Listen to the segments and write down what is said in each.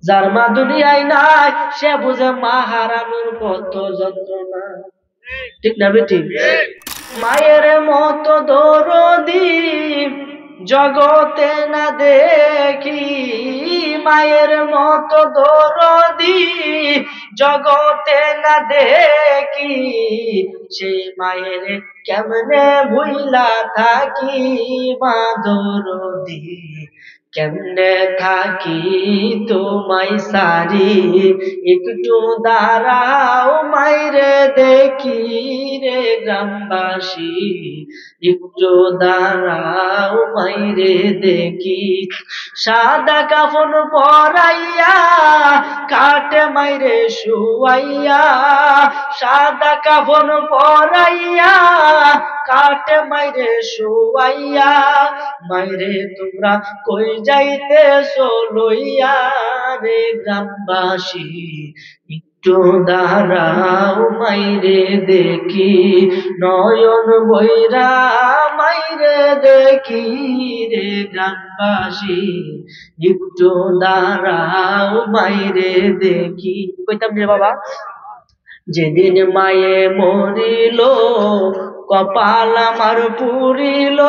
যার মা দুনিয়ায় নাই সে বুঝে মা হারানোর কত যন্ত্রণা। ঠিক না বেটি? মায়ের মতো দরদি জগতে না দেখি, মায়ের মতো দরদি জগতে না দেখি, সে মায়ের কেমনে ভুইলা থাকি, মা দরদি কেমনে থাকি তোমায় সারি, একটু দাঁড়াও মাইরে দেখি রে গ্রামবাসী, একটু দাঁড়াও মাইরে দেখি। সাদা কাফন পরাইয়া কাটে মাইরে শুয়াইয়া, সাদা কাফন পরাইয়া কাটে মাইরে শুয়াইয়া, মাইরে তোমরা কই যাইতেছো লইয়া রে গ্রামবাসী, একটু দাঁড়াও মাইরে দেখি, নয়ন বইরা মাইরে দেখি রে গ্রামবাসী, একটু দাঁড়াও মাইরে দেখি। কইতাম রে বাবা, যেদিন মায়ে মরিল কপাল আমার পুরিল,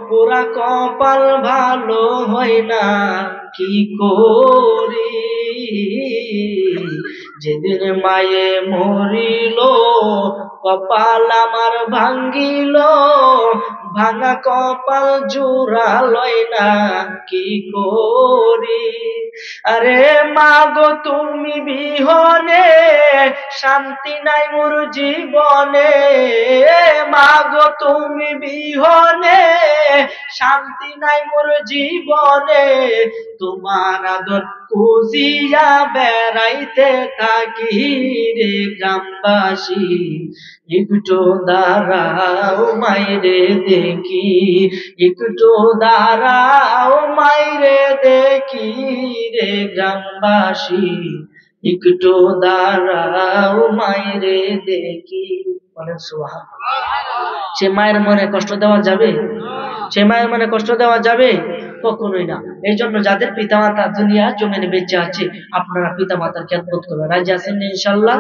পুরা কপাল ভালো হয় না কি করি, যেদিন মায়ে মরিল কপাল আমার ভাঙ্গিল, ভাঙা কপাল জোড়া লয় না কি করি। আরে মাগো তুমি বিহনে শান্তি নাই মোর জীবনে, মাগো তুমি বিহনে শান্তি নাই মোর জীবনে, তোমার আদর খুঁজিয়া বেড়াইতে থাকি রে গ্রামবাসী, একটু দাঁড়াও মাইরে দেখি, একটু দাঁড়াও মাইরে দেখি রে গ্রামবাসী, একটু দাঁড়াও মাইরে দেখি। বলেন সুবহানাল্লাহ। সে মায়ের মনে কষ্ট দেওয়া যাবে? সে মায়ের মনে কষ্ট দেওয়া যাবে? কখনোই না। এই জন্য যাদের পিতামাতা দুনিয়া জমিনে বেঁচে আছে, আপনারা পিতামাতার খেদমত করবেন। রাজি আছেন ইনশাআল্লাহ?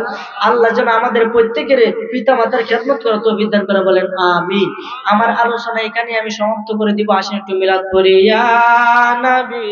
আল্লাহ যেন আমাদের প্রত্যেকের পিতামাতার খেদমত করার তৌফিক দান করে, বলেন আমিন। আমার আলোচনা এখানে আমি সমাপ্ত করে দিব। আসেন একটু মিলাদ পড়ি, ইয়া নবী